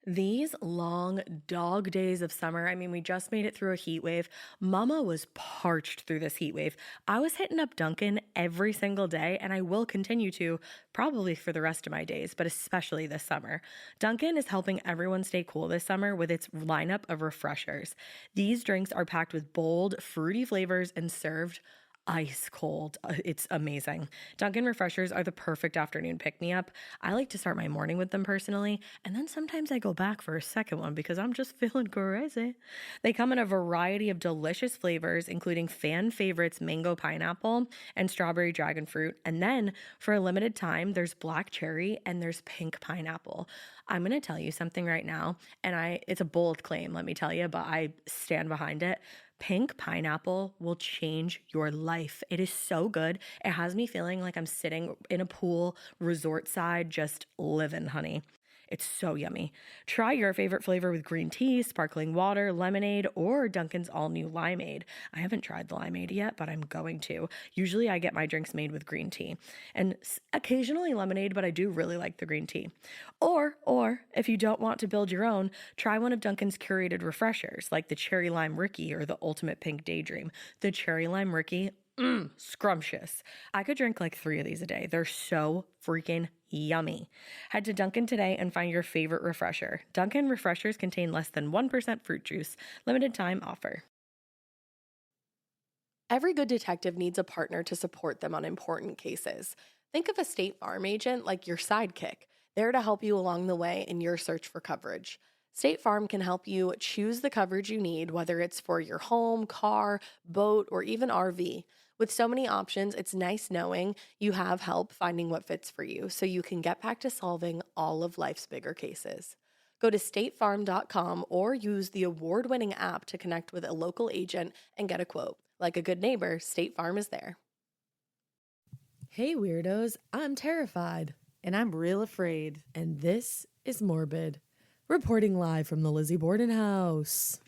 These long dog days of summer, I mean, we just made it through a heat wave. Mama was parched through this heat wave. I was hitting up Dunkin' every single day, and I will continue to probably for the rest of my days, but especially this summer. Dunkin' is helping everyone stay cool this summer with its lineup of refreshers. These drinks are packed with bold, fruity flavors and served ice cold. It's amazing. Dunkin' refreshers are the perfect afternoon pick-me-up. I like to start my morning with them personally, and then sometimes I go back for a second one because I'm just feeling crazy. They come in a variety of delicious flavors, including fan favorites mango pineapple and strawberry dragon fruit. And then for a limited time, there's black cherry and there's pink pineapple. I'm going to tell you something right now, and it's a bold claim, let me tell you, but I stand behind it. Pink pineapple will change your life. It is so good. It has me feeling like I'm sitting in a pool, resort side, just living, honey. It's so yummy. Try your favorite flavor with green tea, sparkling water, lemonade, or Dunkin's all-new limeade. I haven't tried the limeade yet, but I'm going to. Usually I get my drinks made with green tea and occasionally lemonade, but I do really like the green tea. Or if you don't want to build your own, try one of Dunkin's curated refreshers like the Cherry Lime Ricky or the Ultimate Pink Daydream. The Cherry Lime Ricky, scrumptious. I could drink like 3 of these a day. They're so freaking yummy. Head to Dunkin' today and find your favorite refresher. Dunkin' refreshers contain less than 1% fruit juice. Limited time offer. Every good detective needs a partner to support them on important cases. Think of a State Farm agent like your sidekick, there to help you along the way in your search for coverage. State Farm can help you choose the coverage you need, whether it's for your home, car, boat, or even RV. With so many options, it's nice knowing you have help finding what fits for you so you can get back to solving all of life's bigger cases. Go to statefarm.com or use the award-winning app to connect with a local agent and get a quote. Like a good neighbor, State Farm is there. Hey weirdos, I'm terrified. And I'm real afraid. And this is Morbid, reporting live from the Lizzie Borden house.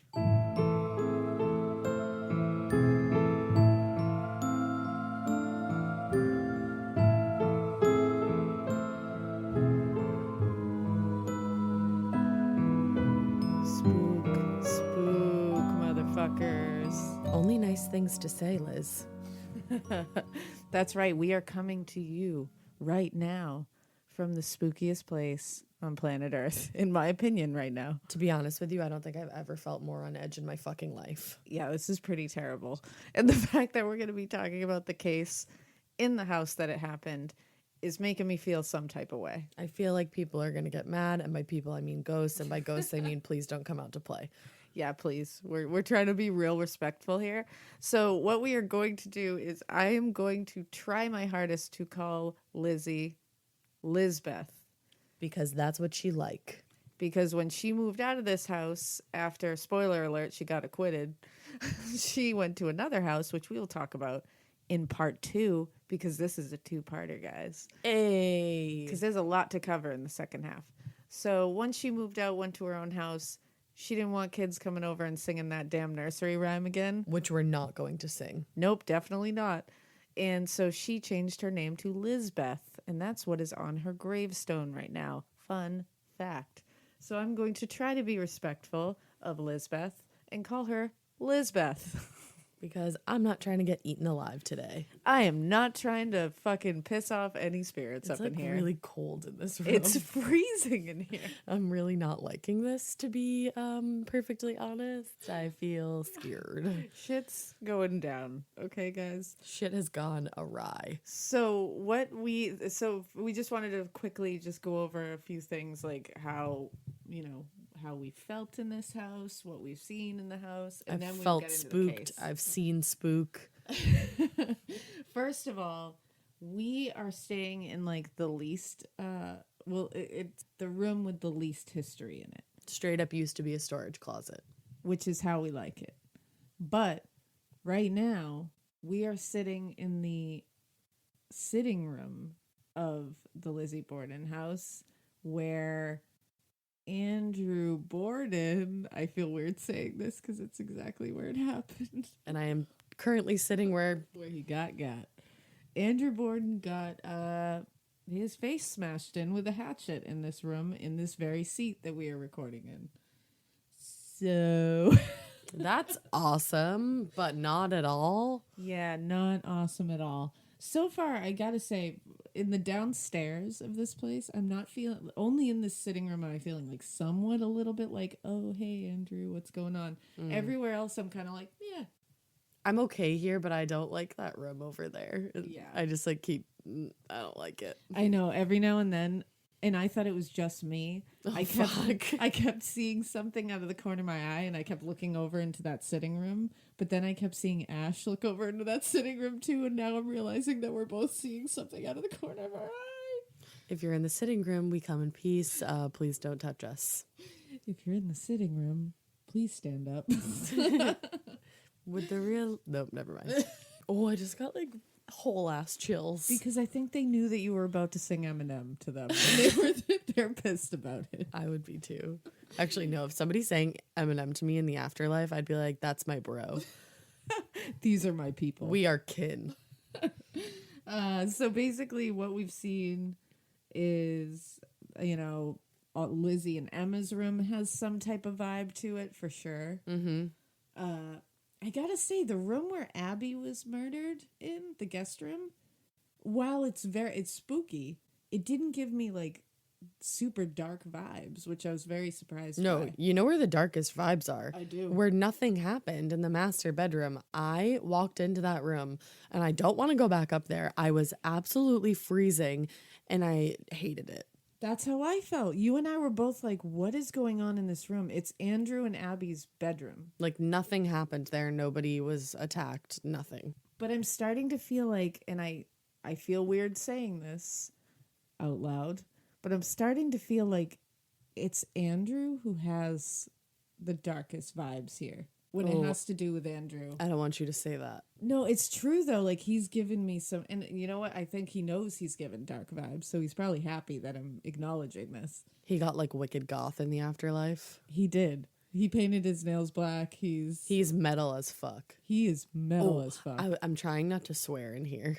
Spook, motherfuckers. Only nice things to say, Liz. That's right. We are coming to you right now from the spookiest place on planet Earth, in my opinion, right now. To be honest with you, I don't think I've ever felt more on edge in my fucking life. Yeah, this is pretty terrible. And the fact that we're going to be talking about the case in the house that it happened is making me feel some type of way. I feel like people are going to get mad, and by people I mean ghosts, and by ghosts I mean please don't come out to play. Yeah, please. We're trying to be real respectful here. So what we are going to do is I am going to try my hardest to call Lizzie Lizbeth. Because that's what she like. Because when she moved out of this house after, spoiler alert, she got acquitted, she went to another house, which we'll talk about in part 2, because this is a 2-parter, guys. Hey. Because there's a lot to cover in the second half. So once she moved out, went to her own house, she didn't want kids coming over and singing that damn nursery rhyme again. Which we're not going to sing. Nope, definitely not. And so she changed her name to Lizbeth, and that's what is on her gravestone right now. Fun fact. So I'm going to try to be respectful of Lizbeth and call her Lizbeth. Because I'm not trying to get eaten alive today. I am not trying to fucking piss off any spirits up in here. It's really cold in this room. It's freezing in here. I'm really not liking this, to be perfectly honest. I feel scared. Shit's going down. Okay, guys? Shit has gone awry. So we just wanted to quickly just go over a few things, like how we felt in this house, what we've seen in the house, and then we felt get into spooked. the case. I've seen spook. First of all, we are staying in like the least it's the room with the least history in it. Straight up used to be a storage closet, which is how we like it. But right now, we are sitting in the sitting room of the Lizzie Borden house, where Andrew Borden, I feel weird saying this because it's exactly where it happened. And I am currently sitting where he got. Andrew Borden got his face smashed in with a hatchet in this room, in this very seat that we are recording in. So, That's awesome, but not at all. yeah, not awesome at all. So far, I gotta say, in the downstairs of this place, I'm not feeling, only in this sitting room am I feeling like somewhat a little bit like, oh, hey, Andrew, what's going on? Everywhere else, I'm kind of like, yeah. I'm okay here, but I don't like that room over there. Yeah. I just like I don't like it. I know, every now and then, and I thought it was just me. Oh, I kept seeing something out of the corner of my eye, and I kept looking over into that sitting room. But then I kept seeing Ash look over into that sitting room too, and now I'm realizing that we're both seeing something out of the corner of our eye. If you're in the sitting room, we come in peace. Please don't touch us. If you're in the sitting room, please stand up. With the real... Nope, never mind. Oh, I just got like whole ass chills. Because I think they knew that you were about to sing Eminem to them. They're pissed about it. I would be too. Actually, no. If somebody sang Eminem to me in the afterlife, I'd be like, "That's my bro. These are my people. We are kin." So basically, what we've seen is, Lizzie and Emma's room has some type of vibe to it for sure. Mm-hmm. I gotta say, the room where Abby was murdered in, the guest room, while it's spooky, it didn't give me like super dark vibes, which I was very surprised No, by. you know where the darkest vibes are? I do. Where nothing happened in the master bedroom. I walked into that room and I don't want to go back up there. I was absolutely freezing and I hated it. That's how I felt. You and I were both like, what is going on in this room? It's Andrew and Abby's bedroom. Like nothing happened there. Nobody was attacked. Nothing. But I'm starting to feel like, and I feel weird saying this out loud, but I'm starting to feel like it's Andrew who has the darkest vibes here when it has to do with Andrew. I don't want you to say that. No, it's true though. Like he's given me some, and you know what? I think he knows he's given dark vibes, so he's probably happy that I'm acknowledging this. He got like wicked goth in the afterlife. He did. He painted his nails black. He's metal as fuck. He is metal as fuck. I'm trying not to swear in here.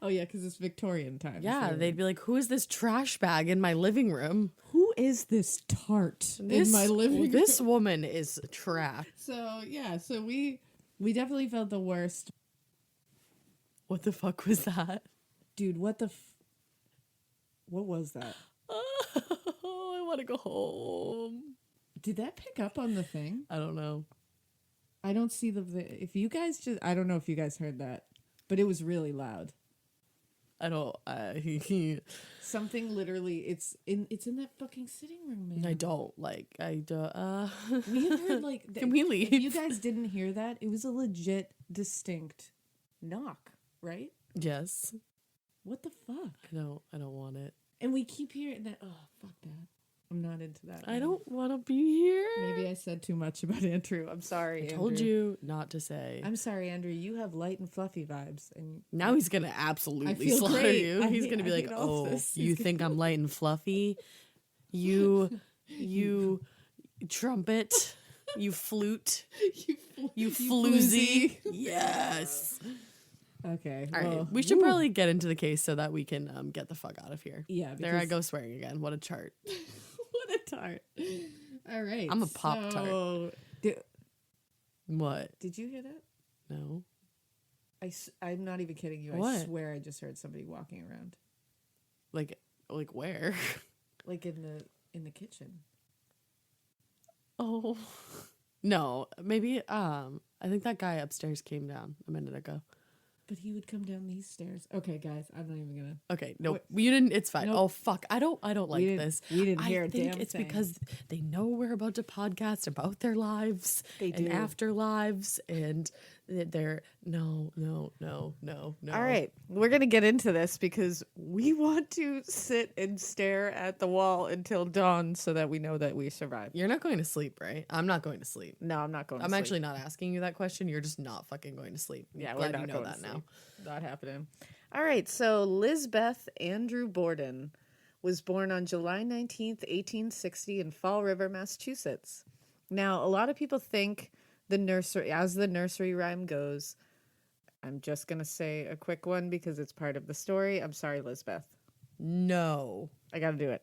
Oh yeah, because it's Victorian times. Yeah, they'd be like, "Who is this trash bag in my living room? Who is this tart in my living room?" This woman is trash." So yeah, so we definitely felt the worst. What the fuck was that? Dude, what was that? Oh, I want to go home. Did that pick up on the thing? I don't know. I don't see if you guys I don't know if you guys heard that, but it was really loud. I don't. Something literally. It's in that fucking sitting room, man. I don't like. I don't. We have heard like. Can we leave? If you guys didn't hear that, it was a legit, distinct knock, right? Yes. What the fuck? I don't want it. And we keep hearing that. Oh, fuck that. I'm not into that. I don't want to be here. Maybe I said too much about Andrew. I'm sorry, I told Andrew. you not to say. I'm sorry, Andrew. You have light and fluffy vibes, and Now he's gonna absolutely feel slaughter great. you. He's gonna be like, all "Oh, this. you think I'm light and fluffy? You trumpet, you flute, you floozy." Yes. Okay. All right. well, We should woo. probably get into the case so that we can get the fuck out of here. Yeah. There I because- go swearing again. What a chart. What a tart. All right. I'm a Pop-Tart. What? Did you hear that? No. I'm not even kidding you. I What? swear I just heard somebody walking around, Like where? like in the kitchen. Oh. No. Maybe I think that guy upstairs came down a minute ago. But he would come down these stairs. Okay, guys, I'm not even gonna. Okay, no, What? you didn't. It's fine. Nope. Oh fuck, I don't like didn't- this. we didn't hear I a think damn it's thing. because they know we're about to podcast about their lives They and do. afterlives, and they're no. All right, we're going to get into this because we want to sit and stare at the wall until dawn so that we know that we survived. You're not going to sleep, right? I'm not going to sleep. No, I'm not going I'm to sleep. actually not asking you that question. You're just not fucking going to sleep. Yeah, Glad we're not you know going that to now. sleep. Not happening. All right, so Lizbeth Andrew Borden was born on July 19th, 1860 in Fall River, Massachusetts. Now, a lot of people think the nursery rhyme goes, I'm just going to say a quick one because it's part of the story. I'm sorry, Lizbeth. No. I got to do it.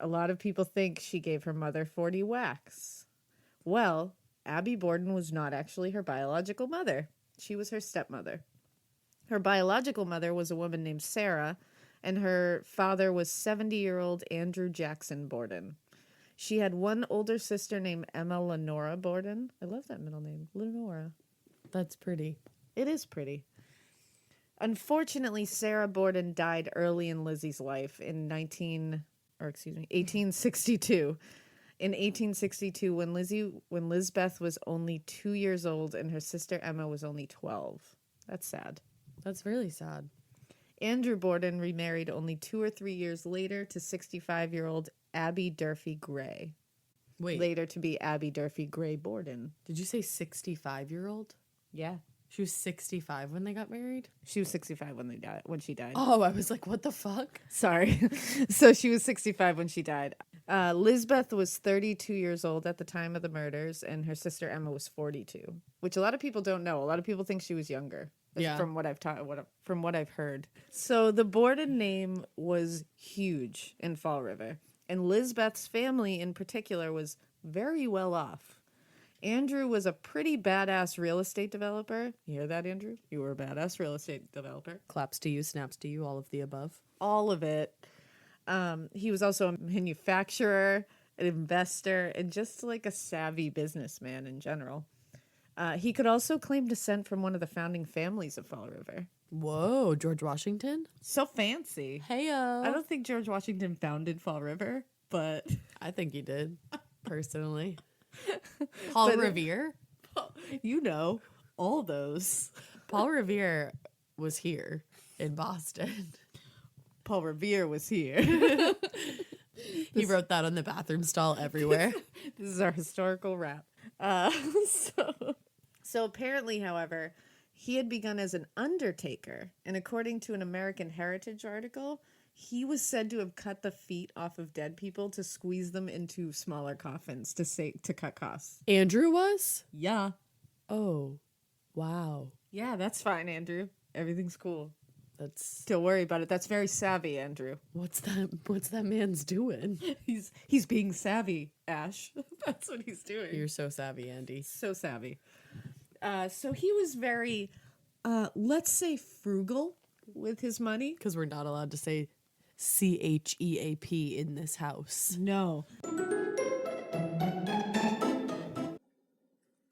A lot of people think she gave her mother 40 whacks. Well, Abby Borden was not actually her biological mother. She was her stepmother. Her biological mother was a woman named Sarah, and her father was 70-year-old Andrew Jackson Borden. She had one older sister named Emma Lenora Borden. I love that middle name, Lenora. That's pretty. It is pretty. Unfortunately, Sarah Borden died early in Lizzie's life in 1862. In 1862, when Lizbeth was only 2 years old and her sister Emma was only 12. That's sad. That's really sad. Andrew Borden remarried only 2 or 3 years later to 65-year-old Abby Durfee Gray. Wait, Later to be Abby Durfee Gray Borden. did you say 65-year-old? Yeah. She was 65 when they got married? She was 65 when she died. Oh, I was like, what the fuck? Sorry. So she was 65 when she died. Lizbeth was 32 years old at the time of the murders, and her sister Emma was 42, which a lot of people don't know. A lot of people think she was younger. Yeah. From what I've heard. So the Borden name was huge in Fall River, and Lizbeth's family in particular was very well off. Andrew was a pretty badass real estate developer. You hear that, Andrew? You were a badass real estate developer. Claps to you, snaps to you, all of the above. All of it. He was also a manufacturer, an investor, and just like a savvy businessman in general. He could also claim descent from one of the founding families of Fall River. Whoa, George Washington? So fancy. Heyo. I don't think George Washington founded Fall River, but I think he did, personally. Paul Revere? you know, all those. Paul Revere was here in Boston. Paul Revere was here. He wrote that on the bathroom stall everywhere. This is our historical rap. So apparently, however, he had begun as an undertaker, and according to an American Heritage article, he was said to have cut the feet off of dead people to squeeze them into smaller coffins to cut costs. Andrew was? Yeah. Oh, wow. Yeah, that's fine, Andrew. Everything's cool. That's Don't worry about it. That's very savvy, Andrew. what's that man's doing? He's being savvy, Ash. That's what he's doing. You're so savvy, Andy. So savvy. So he was very, let's say, frugal with his money. Because we're not allowed to say CHEAP in this house. No.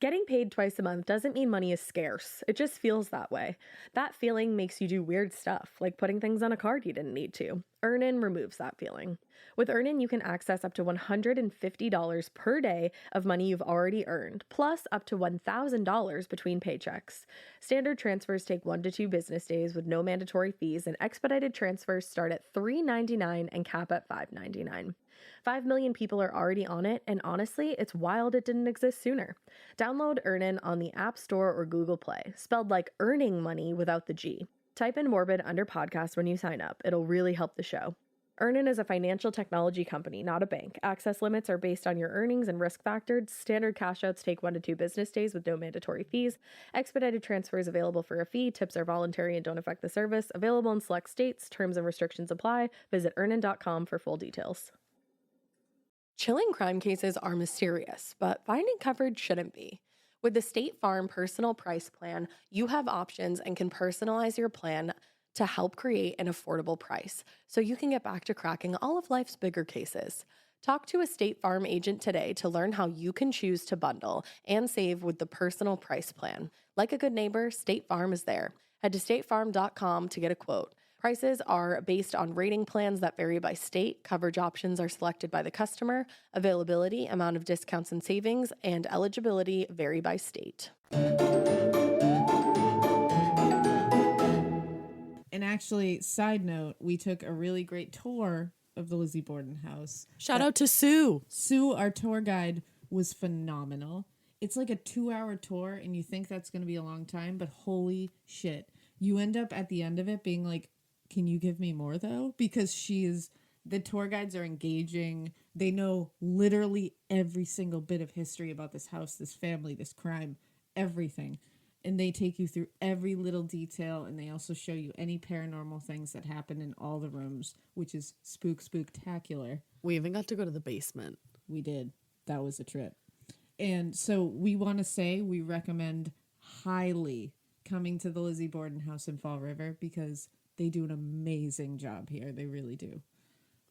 Getting paid twice a month doesn't mean money is scarce. It just feels that way. That feeling makes you do weird stuff, like putting things on a card you didn't need to. Earnin removes that feeling. With Earnin, you can access up to $150 per day of money you've already earned, plus up to $1,000 between paychecks. Standard transfers take 1 to 2 business days with no mandatory fees, and expedited transfers start at $3.99 and cap at $5.99. 5 million people are already on it, and honestly, it's wild it didn't exist sooner. Download Earnin on the App Store or Google Play, spelled like earning money without the G. Type in Morbid under podcast when you sign up. It'll really help the show. Earnin is a financial technology company, not a bank. Access limits are based on your earnings and risk factors. Standard cash outs take 1 to 2 business days with no mandatory fees. Expedited transfers available for a fee. Tips are voluntary and don't affect the service. Available in select states. Terms and restrictions apply. Visit earnin.com for full details. Chilling crime cases are mysterious, but finding coverage shouldn't be. With the State Farm Personal Price Plan, you have options and can personalize your plan to help create an affordable price so you can get back to cracking all of life's bigger cases. Talk to a State Farm agent today to learn how you can choose to bundle and save with the Personal Price Plan. Like a good neighbor, State Farm is there. Head to statefarm.com to get a quote. Prices are based on rating plans that vary by state. Coverage options are selected by the customer. Availability, amount of discounts and savings, and eligibility vary by state. And actually, side note, we took a really great tour of the Lizzie Borden house. Shout out to Sue. Sue, our tour guide, was phenomenal. It's like a 2-hour tour, and you think that's going to be a long time, but holy shit. You end up at the end of it being like, can you give me more, though? Because the tour guides are engaging. They know literally every single bit of history about this house, this family, this crime, everything. And they take you through every little detail, and they also show you any paranormal things that happen in all the rooms, which is spooktacular. We even got to go to the basement. We did. That was a trip. And so we want to say we recommend highly coming to the Lizzie Borden house in Fall River because they do an amazing job here. They really do.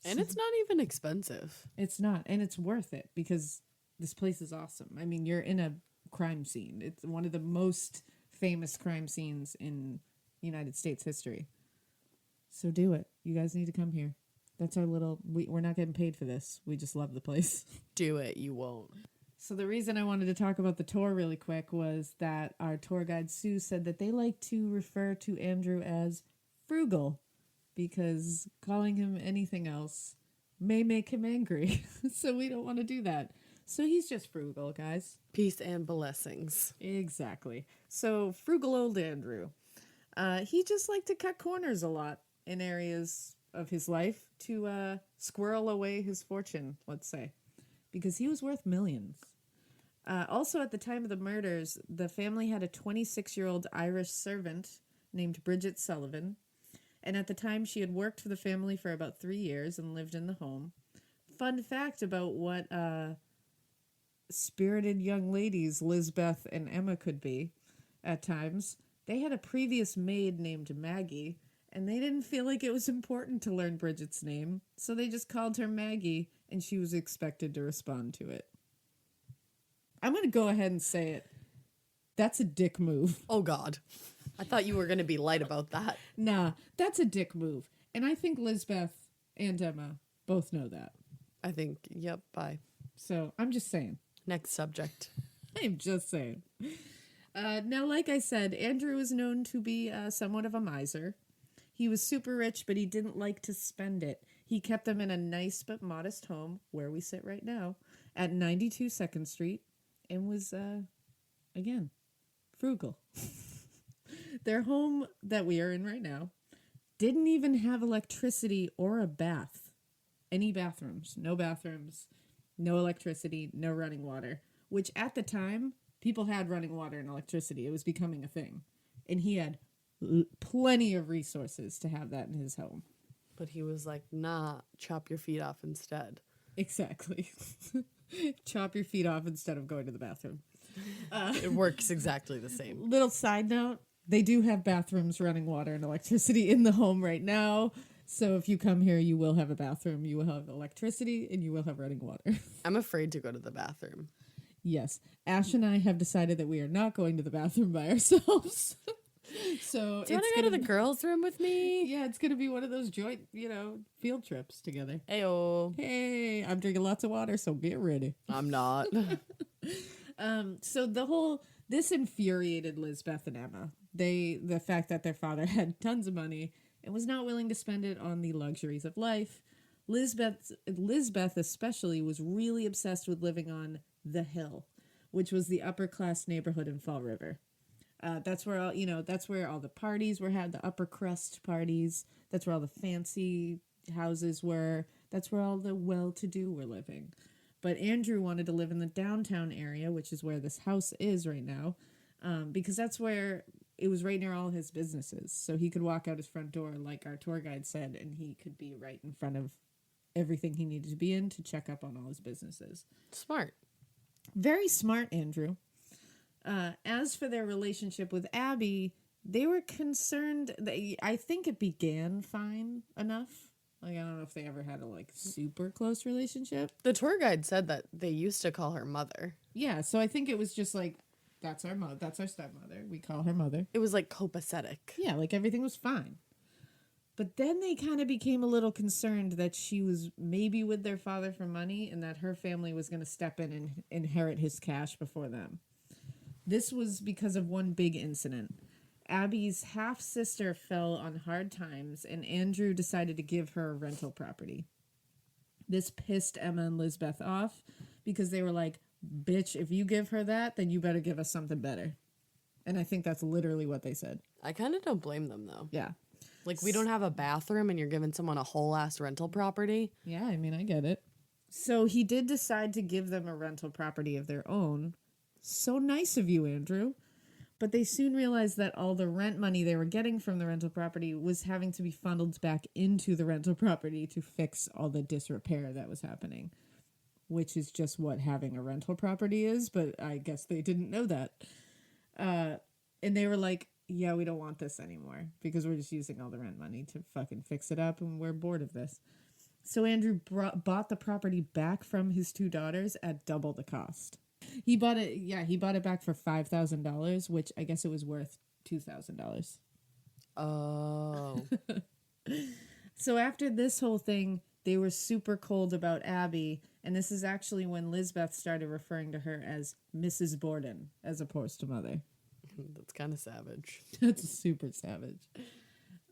And it's not even expensive. It's not. And it's worth it because this place is awesome. I mean, you're in a crime scene. It's one of the most famous crime scenes in United States history. So do it. You guys need to come here. That's our little... We're not getting paid for this. We just love the place. Do it. You won't. So the reason I wanted to talk about the tour really quick was that our tour guide Sue said that they like to refer to Andrew as frugal because calling him anything else may make him angry. So we don't want to do that. So he's just frugal, guys. Peace and blessings. Exactly. So frugal old Andrew. He just liked to cut corners a lot in areas of his life to squirrel away his fortune, let's say, because he was worth millions. Also, at the time of the murders, the family had a 26-year-old Irish servant named Bridget Sullivan. And at the time, she had worked for the family for about 3 years and lived in the home. Fun fact about what spirited young ladies Lizbeth and Emma could be at times. They had a previous maid named Maggie, and they didn't feel like it was important to learn Bridget's name, so they just called her Maggie, and she was expected to respond to it. I'm going to go ahead and say it. That's a dick move. Oh, God. I thought you were going to be light about that. Nah, that's a dick move. And I think Lizbeth and Emma both know that. I think, yep, bye. So I'm just saying. Next subject. I'm just saying. Now, like I said, Andrew was known to be somewhat of a miser. He was super rich, but he didn't like to spend it. He kept them in a nice but modest home, where we sit right now, at 92 2nd Street, and was, again, frugal. Their home that we are in right now didn't even have electricity or a bath. Any bathrooms. No bathrooms. No electricity, no running water, which at the time, people had running water and electricity. It was becoming a thing. And he had plenty of resources to have that in his home. But he was like, nah, chop your feet off instead. Exactly. Chop your feet off instead of going to the bathroom. It works exactly the same. Little side note, they do have bathrooms, running water, and electricity in the home right now. So if you come here, you will have a bathroom, you will have electricity, and you will have running water. I'm afraid to go to the bathroom. Yes. Ash and I have decided that we are not going to the bathroom by ourselves. So Do you want to go to the girls' room with me? Yeah, it's going to be one of those joint, field trips together. Ayo. Hey, I'm drinking lots of water, so get ready. I'm not. So this infuriated Lizbeth and Emma. The fact that their father had tons of money and was not willing to spend it on the luxuries of life. Lizbeth especially was really obsessed with living on the Hill, which was the upper class neighborhood in Fall River. That's where all the parties were had, the upper crust parties. That's where all the fancy houses were. That's where all the well-to-do were living. But Andrew wanted to live in the downtown area, which is where this house is right now, because that's where it was right near all his businesses. So he could walk out his front door, like our tour guide said, and he could be right in front of everything he needed to be in to check up on all his businesses. Smart. Very smart, Andrew. As for their relationship with Abby, they were concerned. I think it began fine enough. Like, I don't know if they ever had a super close relationship. The tour guide said that they used to call her mother. Yeah, so I think it was just that's our mother, that's our stepmother. We call her mother. It was copacetic. Yeah, everything was fine. But then they kind of became a little concerned that she was maybe with their father for money and that her family was going to step in and inherit his cash before them. This was because of one big incident. Abby's half-sister fell on hard times, and Andrew decided to give her a rental property. This pissed Emma and Lizbeth off because they were like, bitch, if you give her that, then you better give us something better. And I think that's literally what they said. I kind of don't blame them, though. Yeah. We don't have a bathroom, and you're giving someone a whole-ass rental property? Yeah, I mean, I get it. So he did decide to give them a rental property of their own. So nice of you, Andrew. But they soon realized that all the rent money they were getting from the rental property was having to be funneled back into the rental property to fix all the disrepair that was happening, which is just what having a rental property is. But I guess they didn't know that. And they were like, yeah, we don't want this anymore because we're just using all the rent money to fucking fix it up and we're bored of this. So Andrew bought the property back from his two daughters at double the cost. He bought it back for $5,000, which I guess it was worth $2,000. Oh. So after this whole thing, they were super cold about Abby, and this is actually when Lizbeth started referring to her as Mrs. Borden as opposed to mother. That's kind of savage. That's super savage.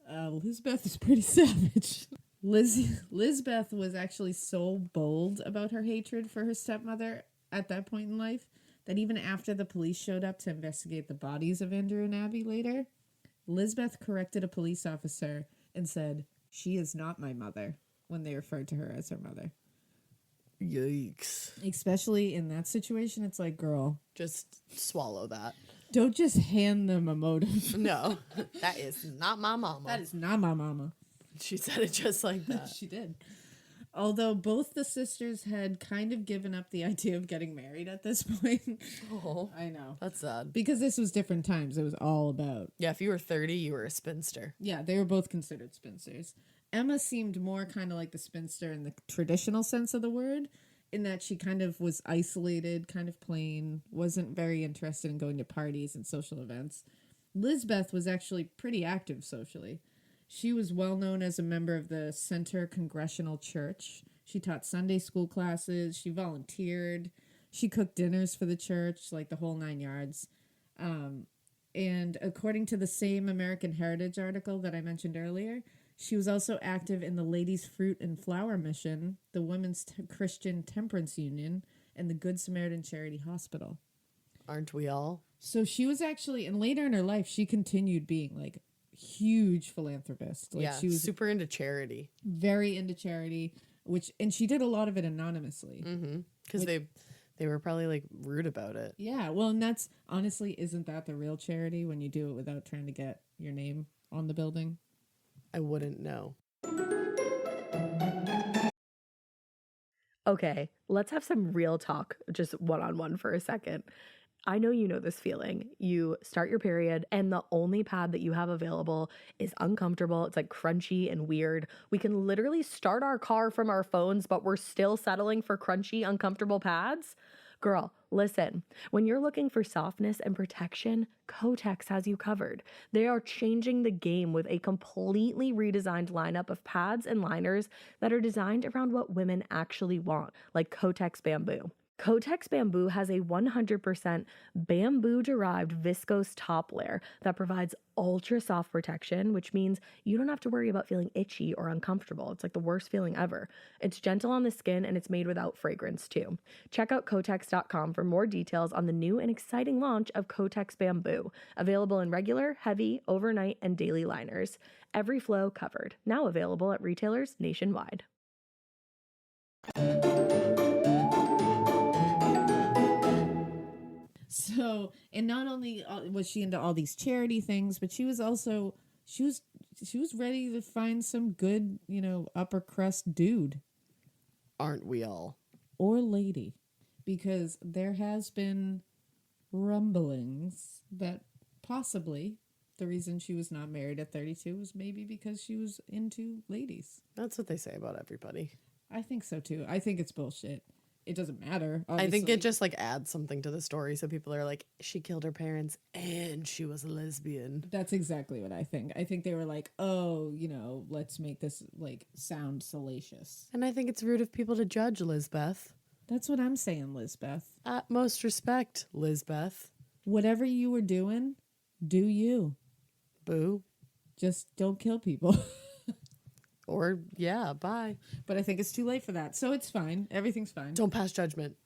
Lizbeth is pretty savage. Lizbeth was actually so bold about her hatred for her stepmother at that point in life that even after the police showed up to investigate the bodies of Andrew and Abby later, Lizbeth corrected a police officer and said, "She is not my mother," when they referred to her as her mother. Yikes. Especially in that situation, it's like, girl, Just swallow that. don't just hand them a motive. No, that is not my mama. That is not my mama. She said it just like that. She did. Although both the sisters had kind of given up the idea of getting married at this point. Oh, I know. that's sad. Because this was different times. It was all about. Yeah, if you were 30, you were a spinster. Yeah, they were both considered spinsters. Emma seemed more kind of like the spinster in the traditional sense of the word, in that she kind of was isolated, kind of plain, wasn't very interested in going to parties and social events. Lizbeth was actually pretty active socially. She was well known as a member of the Center Congregational Church. She taught Sunday school classes. She volunteered. She cooked dinners for the church, like the whole 9 yards. And according to the same American Heritage article that I mentioned earlier, she was also active in the Ladies' Fruit and Flower Mission, the Women's Christian Temperance Union, and the Good Samaritan Charity Hospital. Aren't we all? So she was actually, and later in her life, she continued being like huge philanthropist. Like, yeah, she was super into charity. very into charity, and she did a lot of it anonymously. Because they were probably like rude about it. Yeah, well, and that's honestly, isn't that the real charity when you do it without trying to get your name on the building? I wouldn't know. Okay, let's have some real talk, just one-on-one for a second. I know you know this feeling. You start your period and the only pad that you have available is uncomfortable. It's like crunchy and weird. We can literally start our car from our phones, but we're still settling for crunchy, uncomfortable pads. Girl, listen, when you're looking for softness and protection, Kotex has you covered. They are changing the game with a completely redesigned lineup of pads and liners that are designed around what women actually want, like Kotex Bamboo. Kotex Bamboo has a 100% bamboo-derived viscose top layer that provides ultra-soft protection, which means you don't have to worry about feeling itchy or uncomfortable. It's like the worst feeling ever. It's gentle on the skin and it's made without fragrance too. Check out Kotex.com for more details on the new and exciting launch of Kotex Bamboo, available in regular, heavy, overnight, and daily liners. Every flow covered. Now available at retailers nationwide. So, and not only was she into all these charity things, but she was also she was ready to find some good, upper crust dude Aren't we all? or lady, because there has been rumblings that possibly the reason she was not married at 32 was maybe because she was into ladies. That's what they say about everybody. I think so too. I think it's bullshit. It doesn't matter. I think obviously. it just like adds something to the story. So people are like, she killed her parents and she was a lesbian. That's exactly what I think. I think they were like, oh, let's make this like sound salacious. And I think it's rude of people to judge Lizbeth. That's what I'm saying, Lizbeth. Utmost respect, Lizbeth. Whatever you were doing, do you. Boo. Just don't kill people. Or, yeah, bye. But I think it's too late for that. So it's fine. Everything's fine. Don't pass judgment.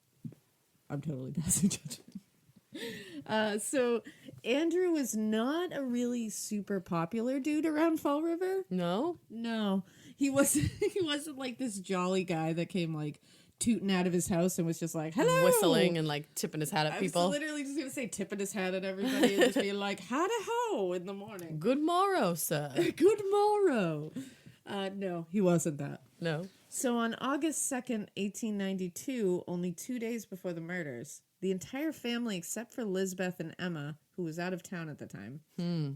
I'm totally passing judgment. So Andrew was not a really super popular dude around Fall River. No? No, he wasn't. He wasn't like this jolly guy that came like tooting out of his house and was just like, hello. Whistling and like tipping his hat at I people. was literally just going to say tipping his hat at everybody and just being like, howdy ho in the morning. Good morrow, sir. Good morrow. No, he wasn't that. No. So on August 2nd, 1892, only 2 days before the murders, the entire family except for Lizbeth and Emma, who was out of town at the time,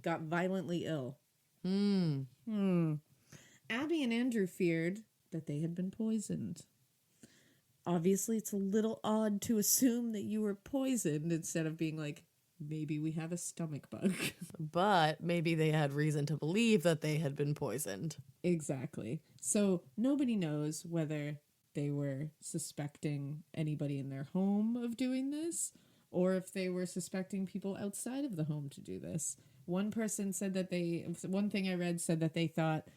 got violently ill. Abby and Andrew feared that they had been poisoned. Obviously, it's a little odd to assume that you were poisoned instead of being like, maybe we have a stomach bug. But maybe they had reason to believe that they had been poisoned. Exactly. So nobody knows whether they were suspecting anybody in their home of doing this or if they were suspecting people outside of the home to do this. One person said that one thing I read said that they thought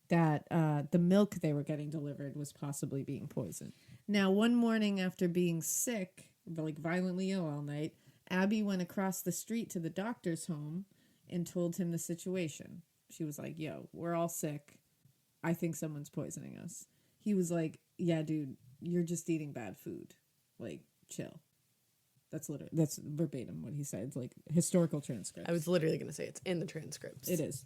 that the milk they were getting delivered was possibly being poisoned. Now, one morning after being sick, like violently ill all night, Abby went across the street to the doctor's home and told him the situation. She was like, yo, we're all sick. I think someone's poisoning us. He was like, yeah, dude, you're just eating bad food. Like, chill. That's verbatim what he said. It's like historical transcripts. I was literally going to say it's in the transcripts. It is.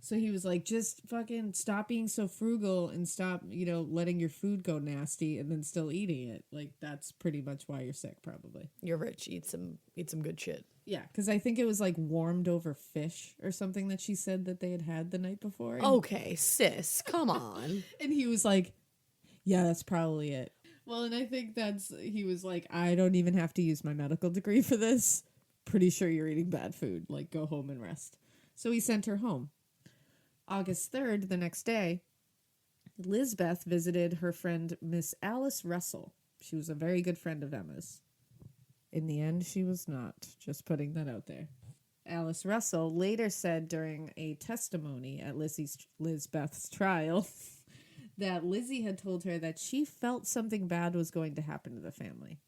So he was like, just fucking stop being so frugal and stop, letting your food go nasty and then still eating it. Like, that's pretty much why you're sick, probably. You're rich. Eat some good shit. Yeah, because I think it was like warmed over fish or something that she said that they had the night before. And, Okay, sis, come on. and he was like, yeah, that's probably it. Well, and I think he was like, I don't even have to use my medical degree for this. Pretty sure you're eating bad food. Like, go home and rest. So he sent her home. August 3rd, the next day, Lizbeth visited her friend Miss Alice Russell. She was a very good friend of Emma's. In the end, she was not. Just putting that out there. Alice Russell later said during a testimony at Lizbeth's trial that Lizzie had told her that she felt something bad was going to happen to the family.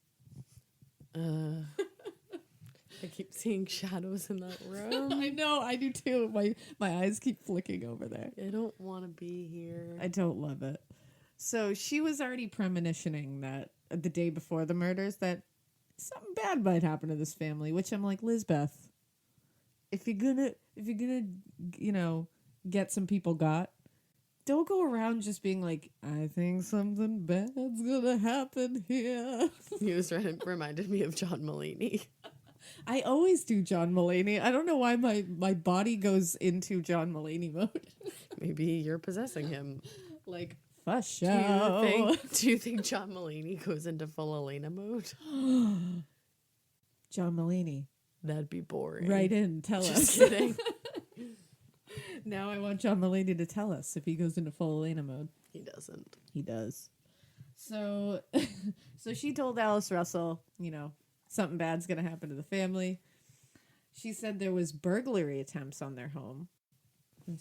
I keep seeing shadows in that room. I know, I do too. My eyes keep flicking over there. I don't want to be here. I don't love it. So she was already premonitioning that the day before the murders that something bad might happen to this family, which I'm like, Lizbeth, if you're gonna get some people got, don't go around just being like, I think something bad's gonna happen here. He was reminded me of John Mulaney. I always do John Mulaney. I don't know why my body goes into John Mulaney mode. Maybe you're possessing him. Like, for sure. Do you think John Mulaney goes into full Alaina mode? John Mulaney. That'd be boring. Write in, tell us. Just kidding. Now I want John Mulaney to tell us if he goes into full Alaina mode. He doesn't. He does. So she told Alice Russell, something bad's going to happen to the family. She said there was burglary attempts on their home.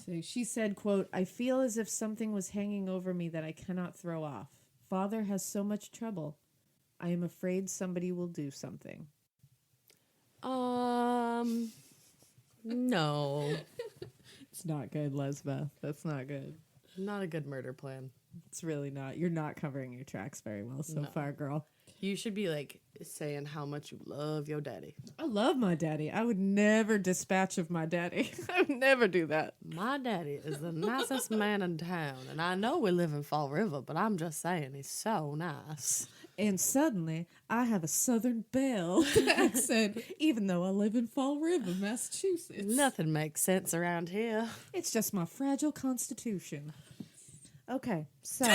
So she said, quote, I feel as if something was hanging over me that I cannot throw off. Father has so much trouble. I am afraid somebody will do something. No. It's not good, Lesbeth. That's not good. Not a good murder plan. It's really not. You're not covering your tracks very well so far, girl. You should be like saying how much you love your daddy. I love my daddy. I would never dispatch of my daddy. I would never do that. My daddy is the nicest man in town, and I know we live in Fall River, but I'm just saying he's so nice. And suddenly, I have a Southern Belle accent, even though I live in Fall River, Massachusetts. Nothing makes sense around here. It's just my fragile constitution. Okay, so...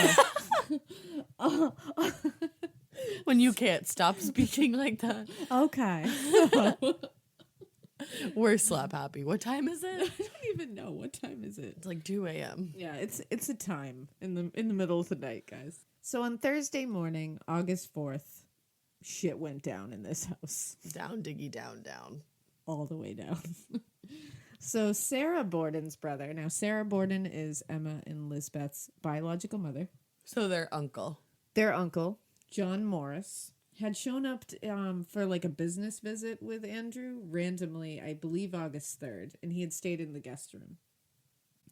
When you can't stop speaking like that. Okay. We're slap happy. What time is it? I don't even know. What time is it? It's like 2 a.m. Yeah, it's a time in the middle of the night, guys. So on Thursday morning, August 4th, shit went down in this house. Down, diggy, down, down. All the way down. So Sarah Borden's brother. Now, Sarah Borden is Emma and Lizbeth's biological mother. So their uncle. Their uncle, John Morris, had shown up for like a business visit with Andrew randomly, I believe August 3rd, and he had stayed in the guest room.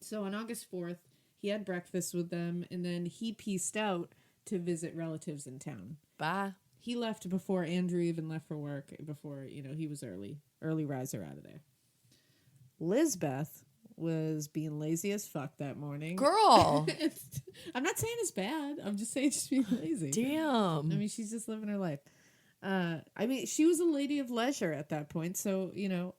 So on August 4th, he had breakfast with them, and then he pieced out to visit relatives in town. Bye. He left before Andrew even left for work, before, he was early riser out of there. Lizbeth was being lazy as fuck that morning. Girl. I'm not saying it's bad. I'm just saying she's being lazy. Damn. I mean, she's just living her life. She was a lady of leisure at that point, so,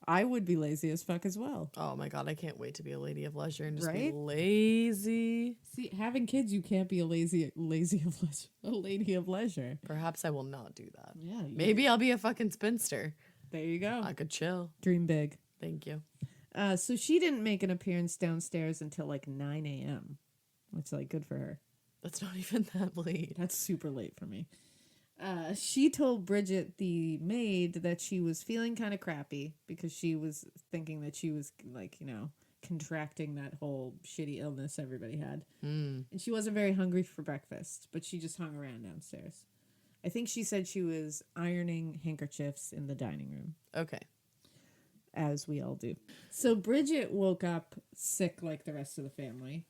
I would be lazy as fuck as well. Oh my God, I can't wait to be a lady of leisure and just be Right? lazy. See, having kids, you can't be a lady of leisure. A lady of leisure. Perhaps I will not do that. Yeah. Maybe I'll be a fucking spinster. There you go. I could chill. Dream big. Thank you. So she didn't make an appearance downstairs until like 9 a.m., which like good for her. That's not even that late. That's super late for me. She told Bridget, the maid, that she was feeling kind of crappy because she was thinking that she was like, contracting that whole shitty illness everybody had. And she wasn't very hungry for breakfast, but she just hung around downstairs. I think she said she was ironing handkerchiefs in the dining room. Okay. As we all do. So Bridget woke up sick like the rest of the family.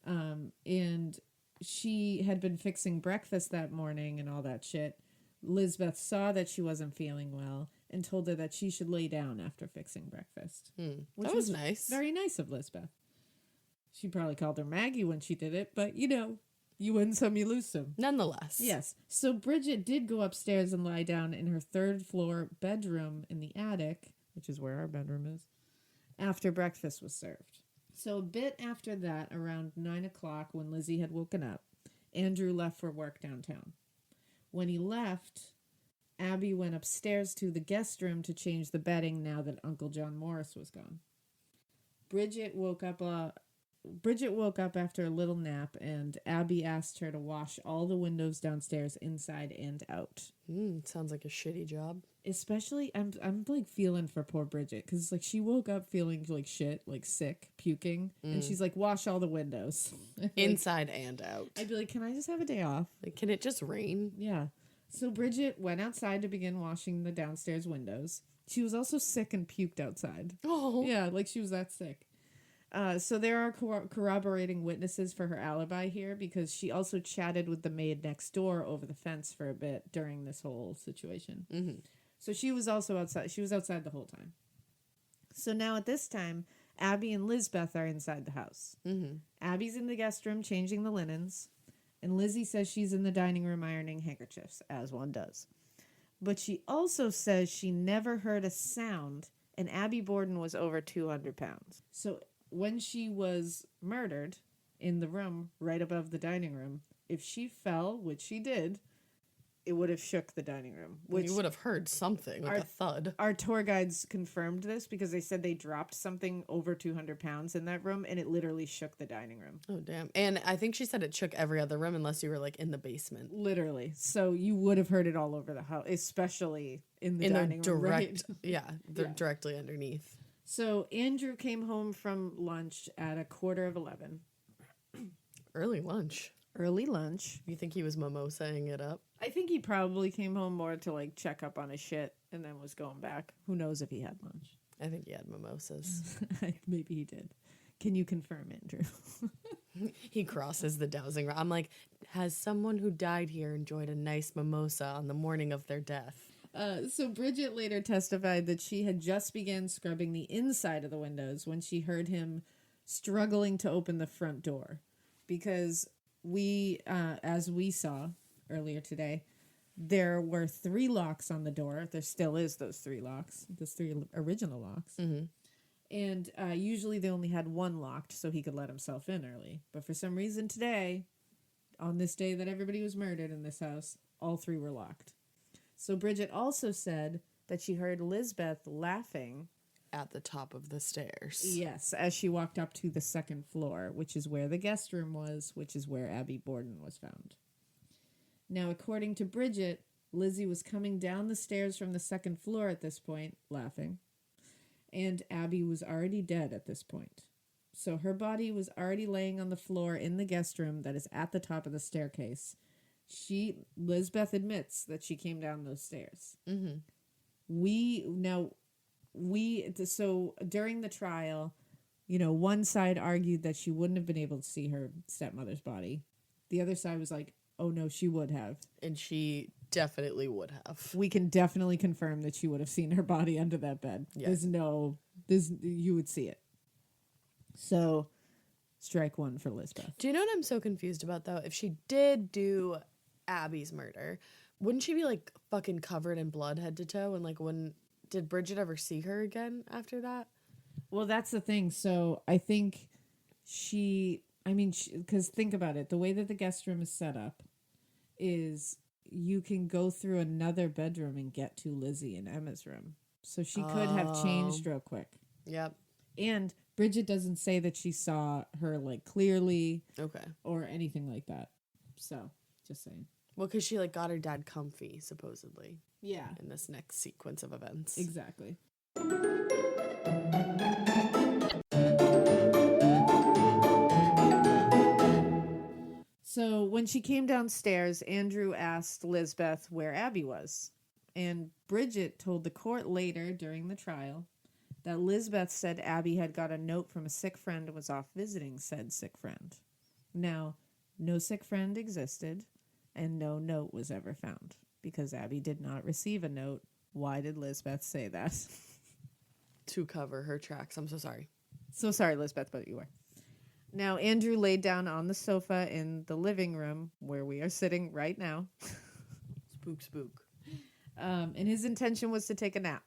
And she had been fixing breakfast that morning and all that shit. Lizbeth saw that she wasn't feeling well and told her that she should lay down after fixing breakfast. Which That was nice. Very nice of Lizbeth. She probably called her Maggie when she did it, but you win some, you lose some. Nonetheless. Yes. So Bridget did go upstairs and lie down in her third floor bedroom in the attic, which is where our bedroom is, after breakfast was served. So a bit after that, around 9 o'clock, when Lizzie had woken up, Andrew left for work downtown. When he left, Abby went upstairs to the guest room to change the bedding now that Uncle John Morris was gone. Bridget woke up after a little nap, and Abby asked her to wash all the windows downstairs, inside and out. Sounds like a shitty job. Especially, I'm like feeling for poor Bridget, because like she woke up feeling like shit, like sick, puking, and she's like, wash all the windows. Inside and out. I'd be like, can I just have a day off? Like, can it just rain? Yeah. So Bridget went outside to begin washing the downstairs windows. She was also sick and puked outside. Oh. Yeah, like she was that sick. So there are corroborating witnesses for her alibi here, because she also chatted with the maid next door over the fence for a bit during this whole situation. Mm-hmm. So she was also outside. She was outside the whole time. So now at this time, Abby and Lizbeth are inside the house. Mm-hmm. Abby's in the guest room changing the linens, and Lizzie says she's in the dining room ironing handkerchiefs, as one does. But she also says she never heard a sound, and Abby Borden was over 200 pounds. So when she was murdered in the room right above the dining room, if she fell, which she did, it would have shook the dining room. Which You would have heard something, like a thud. our tour guides confirmed this, because they said they dropped something over 200 pounds in that room, and it literally shook the dining room. Oh, damn. And I think she said it shook every other room unless you were, like, in the basement. Literally. So you would have heard it all over the house, especially in the In their dining room. direct, Right? yeah, they're directly underneath. So Andrew came home from lunch at 11:15. Early lunch. Early lunch. You think he was mimosaing it up? I think he probably came home more to like check up on his shit and then was going back. Who knows if he had lunch? I think he had mimosas. Maybe he did. Can you confirm, Andrew? He crosses the dowsing rod. I'm like, has someone who died here enjoyed a nice mimosa on the morning of their death? So Bridget later testified that she had just began scrubbing the inside of the windows when she heard him struggling to open the front door, because as we saw earlier today, there were 3 locks on the door. There still is those 3 locks, those 3 original locks. Mm-hmm. And usually they only had 1 locked so he could let himself in early. But for some reason today, on this day that everybody was murdered in this house, all 3 were locked. So Bridget also said that she heard Lizbeth laughing At the top of the stairs. yes, as she walked up to the 2nd floor, which is where the guest room was, which is where Abby Borden was found. Now, according to Bridget, Lizzie was coming down the stairs from the 2nd floor at this point, laughing, and Abby was already dead at this point. So her body was already laying on the floor in the guest room that is at the top of the staircase. Lizbeth admits that she came down those stairs. Mm-hmm. So during the trial, one side argued that she wouldn't have been able to see her stepmother's body. The other side was like, Oh, no, she would have. And she definitely would have. We can definitely confirm that she would have seen her body under that bed. Yeah. You would see it. So, strike one for Lisbeth. Do you know what I'm so confused about, though? If she did do Abby's murder, wouldn't she be, like, fucking covered in blood head to toe? And, like, did Bridget ever see her again after that? Well, that's the thing. So, I think because think about it. The way that the guest room is set up is you can go through another bedroom and get to Lizzie and Emma's room. So she could have changed real quick. Yep. And Bridget doesn't say that she saw her like clearly Okay. or anything like that. So just saying. Well, because she like got her dad comfy, supposedly, Yeah, in this next sequence of events. exactly. So when she came downstairs, Andrew asked Lisbeth where Abby was. And Bridget told the court later during the trial that Lisbeth said Abby had got a note from a sick friend and was off visiting said sick friend. Now, no sick friend existed and no note was ever found because Abby did not receive a note. Why did Lisbeth say that? To cover her tracks. I'm so sorry. So sorry, Lisbeth, but you were. Now, Andrew laid down on the sofa in the living room where we are sitting right now. Spook. And his intention was to take a nap.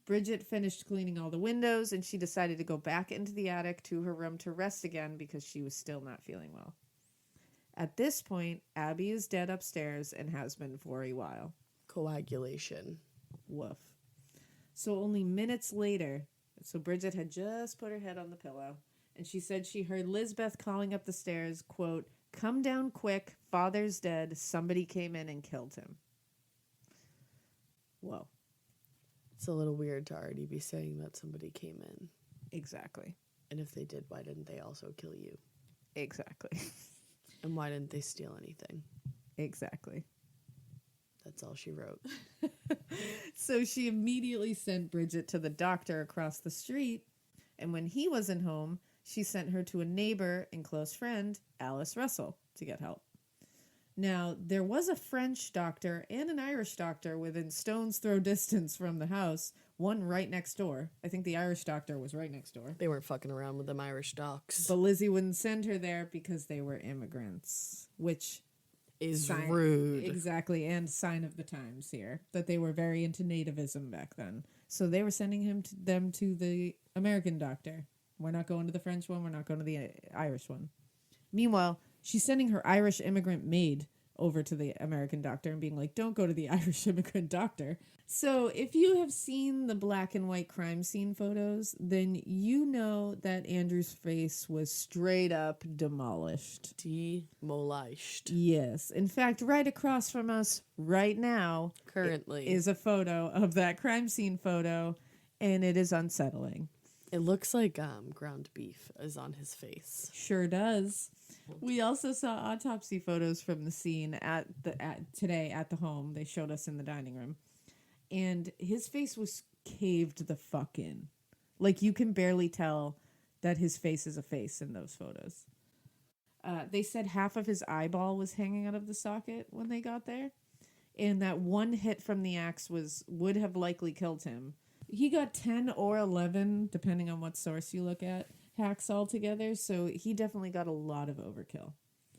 Bridget finished cleaning all the windows and she decided to go back into the attic to her room to rest again because she was still not feeling well. At this point, Abby is dead upstairs and has been for a while. Coagulation. Woof. So only minutes later, so Bridget had just put her head on the pillow, and she said she heard Lisbeth calling up the stairs, quote, "Come down quick, father's dead, somebody came in and killed him." Whoa. It's a little weird to already be saying that somebody came in. Exactly. And if they did, why didn't they also kill you? Exactly. And why didn't they steal anything? Exactly. That's all she wrote. So she immediately sent Bridget to the doctor across the street, and when he wasn't home, she sent her to a neighbor and close friend, Alice Russell, to get help. Now, there was a French doctor and an Irish doctor within stone's throw distance from the house, one right next door. I think the Irish doctor was right next door. They weren't fucking around with them Irish docs. But Lizzie wouldn't send her there because they were immigrants, which is rude. Exactly, and sign of the times here, that they were very into nativism back then. So they were sending them to the American doctor. We're not going to the French one, we're not going to the Irish one. Meanwhile, she's sending her Irish immigrant maid over to the American doctor and being like, don't go to the Irish immigrant doctor. So if you have seen the black and white crime scene photos, then you know that Andrew's face was straight up demolished. Demolished. Yes. In fact, right across from us right now currently is a photo of that crime scene photo, and it is unsettling. It looks like ground beef is on his face. Sure does. We also saw autopsy photos from the scene today at the home. They showed us in the dining room. And his face was caved the fuck in. Like, you can barely tell that his face is a face in those photos. They said half of his eyeball was hanging out of the socket when they got there. And that one hit from the axe would have likely killed him. He got 10 or 11, depending on what source you look at, hacks altogether, so he definitely got a lot of overkill.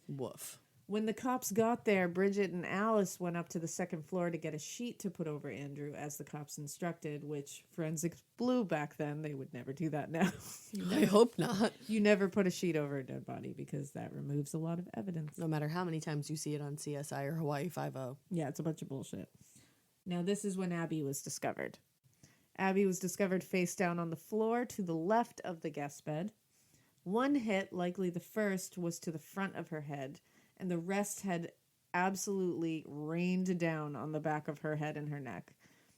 Woof. When the cops got there, Bridget and Alice went up to the second floor to get a sheet to put over Andrew, as the cops instructed, which forensics blew back then. They would never do that now. I hope not. You never put a sheet over a dead body because that removes a lot of evidence. No matter how many times you see it on CSI or Hawaii Five-0. Yeah, it's a bunch of bullshit. Now, this is when Abby was discovered. Abby was discovered face down on the floor to the left of the guest bed. One hit, likely the first, was to the front of her head, and the rest had absolutely rained down on the back of her head and her neck.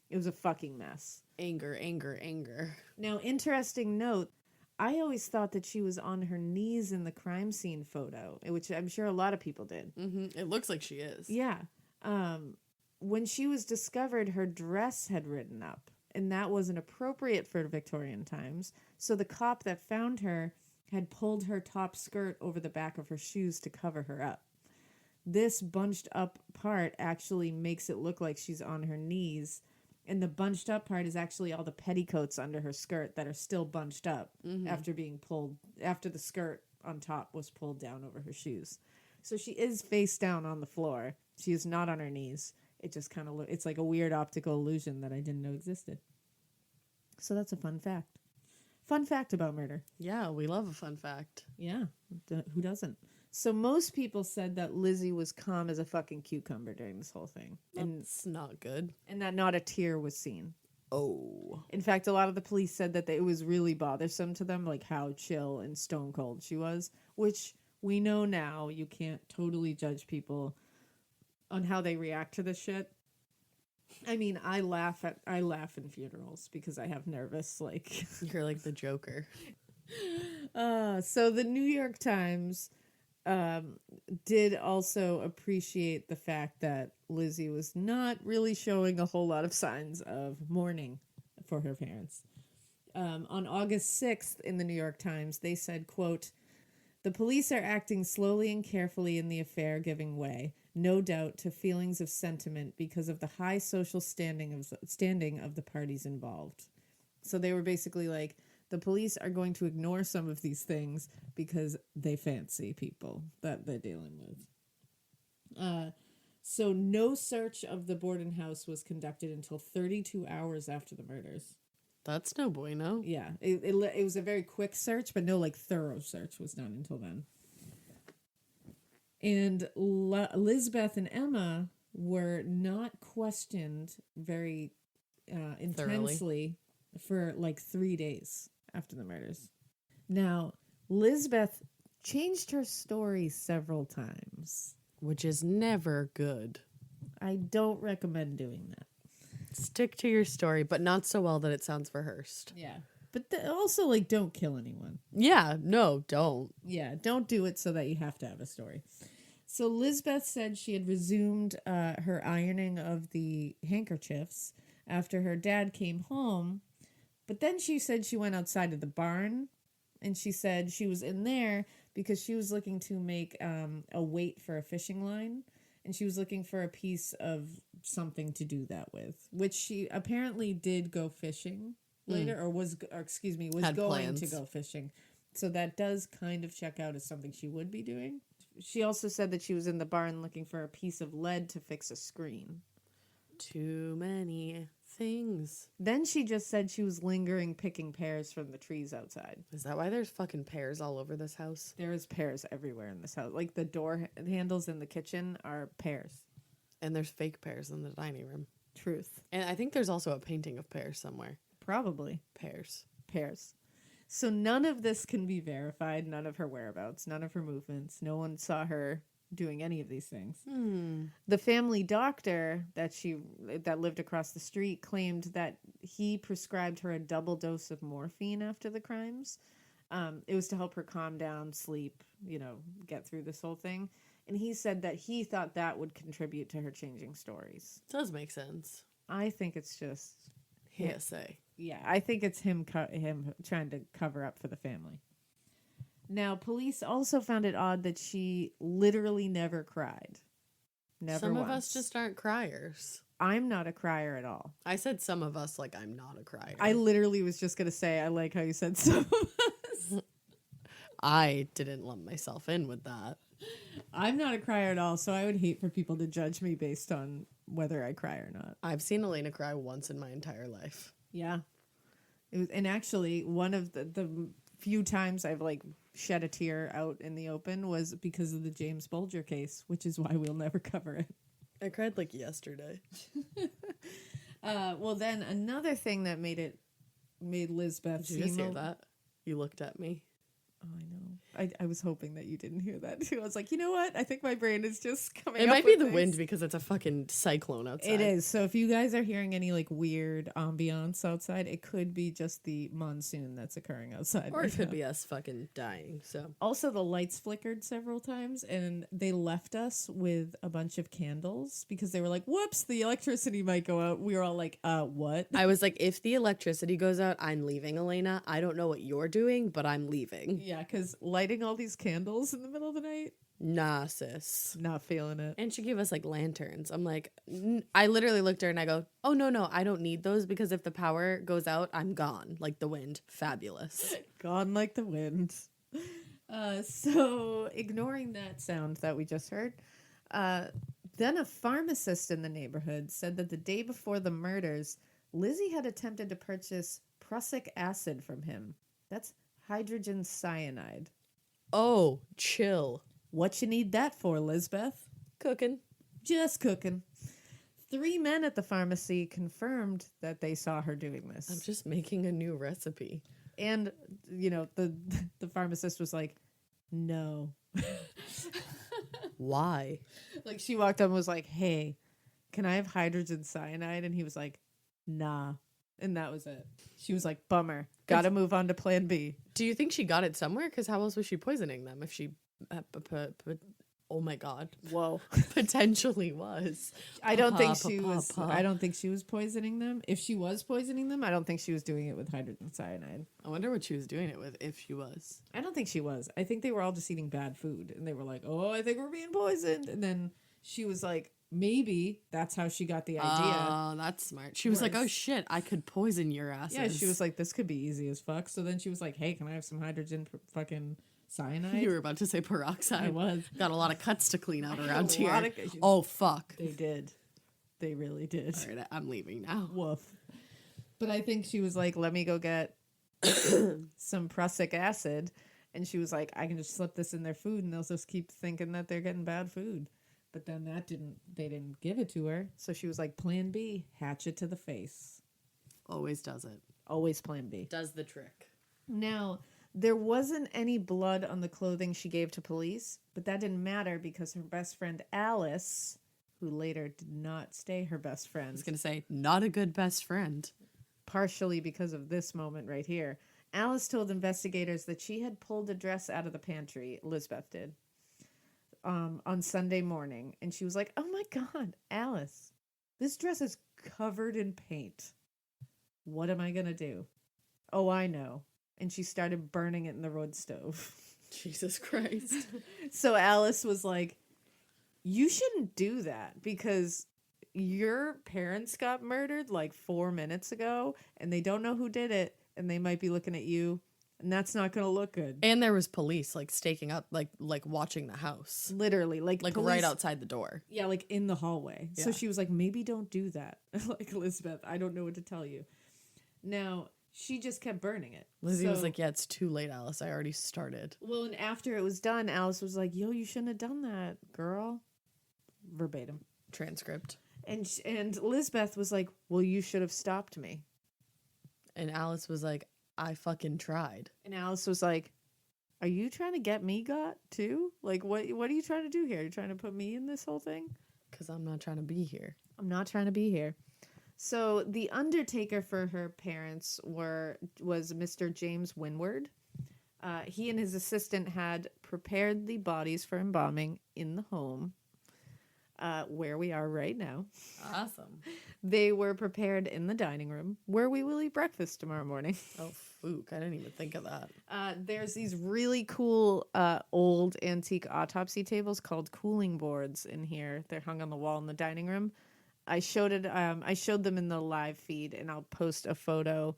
It was a fucking mess. Anger. Now, interesting note, I always thought that she was on her knees in the crime scene photo, which I'm sure a lot of people did. Mm-hmm. It looks like she is. Yeah. When she was discovered, her dress had ridden up. And that wasn't appropriate for Victorian times. So the cop that found her had pulled her top skirt over the back of her shoes to cover her up. this bunched up part actually makes it look like she's on her knees. And the bunched up part is actually all the petticoats under her skirt that are still bunched up after being pulled, after the skirt on top was pulled down over her shoes. So she is face down on the floor. She is not on her knees. It just kind of it's like a weird optical illusion that I didn't know existed. So that's a fun fact. Fun fact about murder. Yeah, we love a fun fact. Yeah, who doesn't? So most people said that Lizzie was calm as a fucking cucumber during this whole thing. It's not good. And that not a tear was seen. Oh. In fact, a lot of the police said that it was really bothersome to them, like how chill and stone cold she was, which we know now you can't totally judge people on how they react to this shit. I mean, I laugh in funerals because I have nervous, like... You're like the Joker. So the New York Times did also appreciate the fact that Lizzie was not really showing a whole lot of signs of mourning for her parents. On August 6th in the New York Times, they said, quote, "The police are acting slowly and carefully in the affair, giving way, no doubt, to feelings of sentiment because of the high social standing of the parties involved." So they were basically like, the police are going to ignore some of these things because they fancy people that they're dealing with. So no search of the Borden house was conducted until 32 hours after the murders. That's no bueno. Yeah, it was a very quick search, but no like thorough search was done until then. And Lizbeth and Emma were not questioned very intensely for like 3 days after the murders. Now, Lizbeth changed her story several times. Which is never good. I don't recommend doing that. Stick to your story, but not so well that it sounds rehearsed. Yeah. But also, like, don't kill anyone. Yeah, no, don't. Yeah, don't do it so that you have to have a story. So Lizbeth said she had resumed her ironing of the handkerchiefs after her dad came home. But then she said she went outside of the barn, and she said she was in there because she was looking to make a weight for a fishing line, and she was looking for a piece of something to do that with, which she apparently did go fishing later, or was Had going plans to go fishing. So that does kind of check out as something she would be doing. She also said that she was in the barn looking for a piece of lead to fix a screen. Too many things. Then she just said she was lingering picking pears from the trees outside. Is that why there's fucking pears all over this house? There is pears everywhere in this house. Like the door handles in the kitchen are pears. And there's fake pears in the dining room. Truth. And I think there's also a painting of pears somewhere. Probably. Pears. So none of this can be verified. None of her whereabouts. None of her movements. No one saw her doing any of these things. The family doctor that lived across the street claimed that he prescribed her a double dose of morphine after the crimes. It was to help her calm down, sleep, get through this whole thing. And he said that he thought that would contribute to her changing stories. Does make sense. I think it's just hearsay. Yeah, I think it's him trying to cover up for the family. Now, police also found it odd that she literally never cried. Never Some once. of us just aren't criers. I'm not a crier at all. I said some of us like I'm not a crier. I literally was just going to say, I like how you said some of us. I didn't lump myself in with that. I'm not a crier at all, so I would hate for people to judge me based on whether I cry or not. I've seen Alaina cry once in my entire life. Yeah. And actually, one of the few times I've shed a tear out in the open was because of the James Bulger case, which is why we'll never cover it. I cried yesterday. Well, then another thing that made Lizbeth Did you just hear that? You looked at me. Oh, I know. I was hoping that you didn't hear that too. I was like, you know what? I think my brain is just coming. It up might be with the things. wind because it's a fucking cyclone outside. It is. So if you guys are hearing any weird ambiance outside, it could be just the monsoon that's occurring outside. Or right it could now. be us fucking dying. So Also, the lights flickered several times, and they left us with a bunch of candles because they were like, "Whoops, the electricity might go out." We were all like, what?" I was like, if the electricity goes out, I'm leaving, Alaina. I don't know what you're doing, but I'm leaving. Yeah, because lights lighting all these candles in the middle of the night. Nah, sis. Not feeling it. And she gave us like lanterns. I'm like, I literally looked at her and I go, oh, no, I don't need those because if the power goes out, I'm gone. Like the wind. Fabulous. Gone like the wind. So ignoring that sound that we just heard, then a pharmacist in the neighborhood said that the day before the murders, Lizzie had attempted to purchase prussic acid from him. That's hydrogen cyanide. Oh, chill. What you need that for, Lizbeth? Cooking. Just cooking. 3 men at the pharmacy confirmed that they saw her doing this. I'm just making a new recipe. And, you know, the pharmacist was like, no. Why? Like, she walked up and was like, hey, can I have hydrogen cyanide? And he was like, nah. And that was it. She was like, bummer. Gotta move on to plan B. Do you think she got it somewhere? Because how else was she poisoning them if she, oh my God. Whoa. Potentially was. I don't think she was poisoning them. If she was poisoning them, I don't think she was doing it with hydrogen cyanide. I wonder what she was doing it with if she was. I don't think she was. I think they were all just eating bad food. And they were like, oh, I think we're being poisoned. And then she was like, maybe that's how she got the idea. Oh, that's smart. She was like, oh shit, I could poison your asses. Yeah, she was like, this could be easy as fuck. So then she was like, hey, can I have some hydrogen fucking cyanide? You were about to say peroxide. I was. Got a lot of cuts to clean out around A here. lot of- Oh, fuck. They did. They really did. All right, I'm leaving now. Woof. But I think she was like, let me go get some prussic acid. And she was like, I can just slip this in their food and they'll just keep thinking that they're getting bad food. But then they didn't give it to her. So she was like, plan B, hatchet to the face. Always does it. Always plan B. Does the trick. Now, there wasn't any blood on the clothing she gave to police, but that didn't matter because her best friend Alice, who later did not stay her best friend. I was going to say, not a good best friend. Partially because of this moment right here. Alice told investigators that she had pulled a dress out of the pantry, Lizbeth did, on Sunday morning. And she was like, oh my God, Alice, this dress is covered in paint. What am I going to do? Oh, I know. And she started burning it in the wood stove. Jesus Christ. So Alice was like, you shouldn't do that because your parents got murdered like 4 minutes ago and they don't know who did it and they might be looking at you and that's not going to look good. And there was police like staking up, like watching the house. Literally, like police, right outside the door. Yeah, like in the hallway. Yeah. So she was like, maybe don't do that. Like, Elizabeth, I don't know what to tell you. Now, she just kept burning it. Lizzie was like, yeah, it's too late, Alice. I already started. Well, and after it was done, Alice was like, yo, you shouldn't have done that, girl. Verbatim. Transcript. And Lizbeth was like, well, you should have stopped me. And Alice was like, I fucking tried. And Alice was like, are you trying to get me got too? Like, what are you trying to do here? Are you trying to put me in this whole thing? Because I'm not trying to be here. I'm not trying to be here. So the undertaker for her parents was Mr. James Winward. He and his assistant had prepared the bodies for embalming in the home, where we are right now. Awesome. They were prepared in the dining room, where we will eat breakfast tomorrow morning. Oh, fook. I didn't even think of that. There's these really cool old antique autopsy tables called cooling boards in here. They're hung on the wall in the dining room. I showed them in the live feed, and I'll post a photo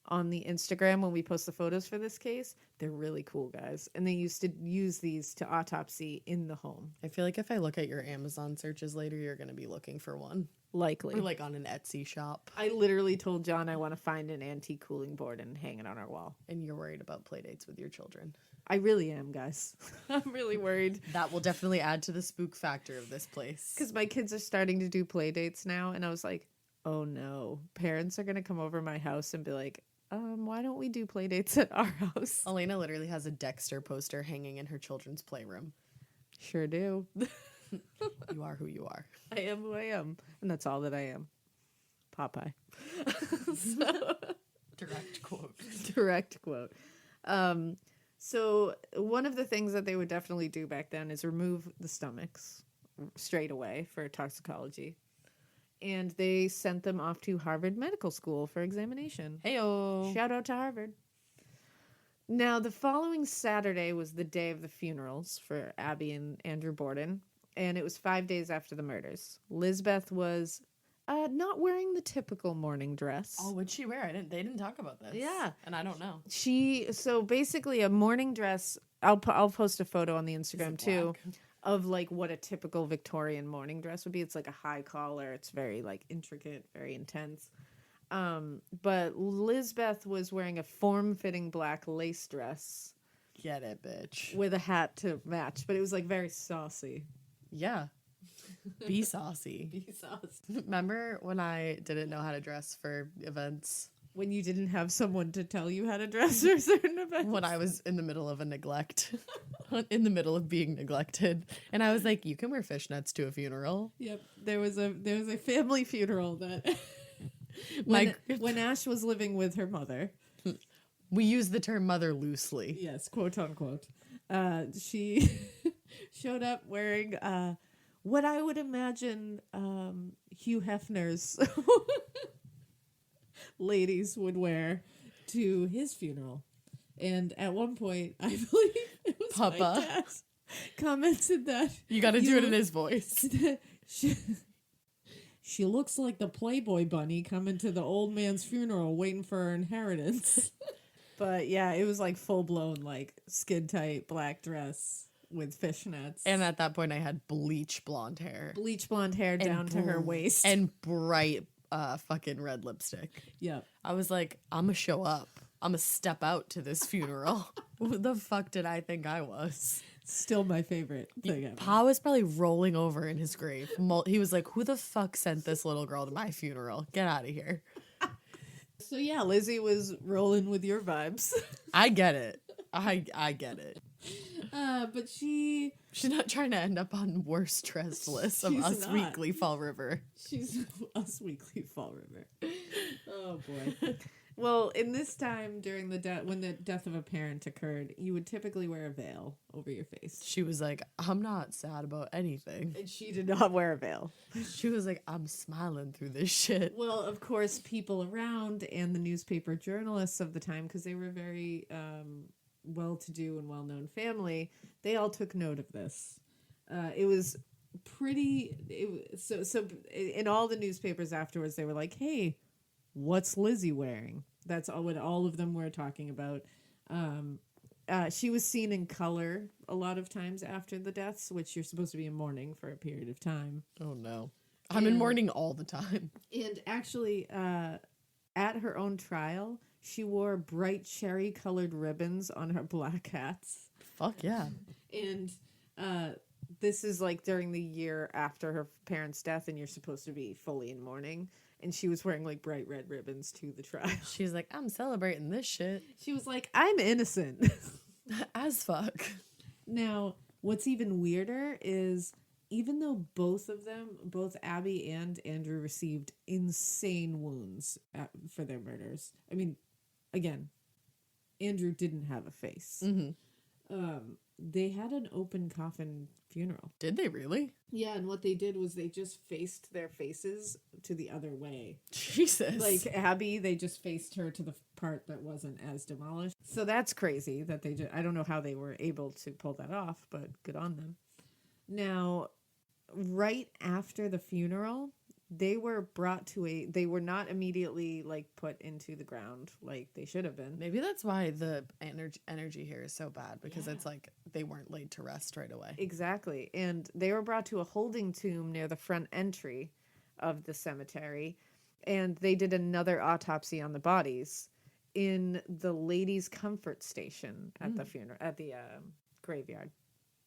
on the Instagram when we post the photos for this case. They're really cool, guys. And they used to use these to autopsy in the home. I feel like if I look at your Amazon searches later, you're going to be looking for one. Likely. Or like on an Etsy shop. I literally told John I want to find an antique cooling board and hang it on our wall. And you're worried about play dates with your children. I really am, guys. I'm really worried. That will definitely add to the spook factor of this place. Because my kids are starting to do play dates now, and I was like, oh no. Parents are going to come over my house and be like, why don't we do play dates at our house? Alaina literally has a Dexter poster hanging in her children's playroom. Sure do. You are who you are. I am who I am. And that's all that I am. Popeye. So, Direct quote. direct quote. So one of the things that they would definitely do back then is remove the stomachs straight away for toxicology. And they sent them off to Harvard Medical School for examination. Heyo. Shout out to Harvard. Now, the following Saturday was the day of the funerals for Abby and Andrew Borden, and it was 5 days after the murders. Lizbeth was not wearing the typical morning dress. Oh, what'd she wear? They didn't talk about this. Yeah. And I don't know. So basically a morning dress. I'll post a photo on the Instagram too of like what a typical Victorian morning dress would be. It's like a high collar. It's very like intricate, very intense. But Lizbeth was wearing a form-fitting black lace dress. Get it, bitch. With a hat to match, but it was like very saucy. Yeah. Be saucy. Be saucy. Remember when I didn't know how to dress for events? When you didn't have someone to tell you how to dress for certain events? When I was in the middle of a neglect. In the middle of being neglected. And I was like, you can wear fishnets to a funeral. Yep. There was a family funeral that when Ash was living with her mother. We use the term mother loosely. Yes, quote unquote. She showed up wearing what I would imagine Hugh Hefner's ladies would wear to his funeral. And at one point, I believe it was Papa my dad commented that you got to do it in his voice. She looks like the Playboy bunny coming to the old man's funeral waiting for her inheritance. But yeah, it was like full blown like skin tight black dress with fishnets. And at that point I had bleach blonde hair. Bleach blonde hair down to her waist. And bright fucking red lipstick. Yep. I was like, I'm gonna show up. I'm gonna step out to this funeral. Who the fuck did I think I was? Still my favorite thing ever. Pa was probably rolling over in his grave. He was like, who the fuck sent this little girl to my funeral? Get out of here. So yeah, Lizzie was rolling with your vibes. I get it. I get it. But she's not trying to end up on worst dressed lists of She's Us not. Weekly Fall River. She's Us Weekly Fall River. Oh boy. Well, in this time during when the death of a parent occurred, you would typically wear a veil over your face. She was like, I'm not sad about anything. And she did not wear a veil. She was like, I'm smiling through this shit. Well, of course, people around and the newspaper journalists of the time, because they were very well-to-do and well-known family, they all took note of this. It was pretty. So in all the newspapers afterwards, they were like, "Hey, what's Lizzie wearing?" That's all what all of them were talking about. She was seen in color a lot of times after the deaths, which you're supposed to be in mourning for a period of time. Oh no. I'm in mourning all the time. And actually, at her own trial, she wore bright cherry-colored ribbons on her black hats. Fuck yeah. And this is like during the year after her parents' death, and you're supposed to be fully in mourning. And she was wearing like bright red ribbons to the trial. She's like, I'm celebrating this shit. She was like, I'm innocent. As fuck. Now, what's even weirder is even though both of them, both Abby and Andrew, received insane wounds for their murders. I mean, again, Andrew didn't have a face. Mm-hmm. They had an open coffin funeral. Did they really? Yeah, and what they did was they just faced their faces to the other way. Jesus. Like Abby, they just faced her to the part that wasn't as demolished. So that's crazy that they I don't know how they were able to pull that off, but good on them. Now, right after the funeral, they were brought to they were not immediately like put into the ground like they should have been. Maybe that's why the energy here is so bad, because it's like they weren't laid to rest right away. Exactly. And they were brought to a holding tomb near the front entry of the cemetery, and they did another autopsy on the bodies in the ladies' comfort station at the funeral at the graveyard.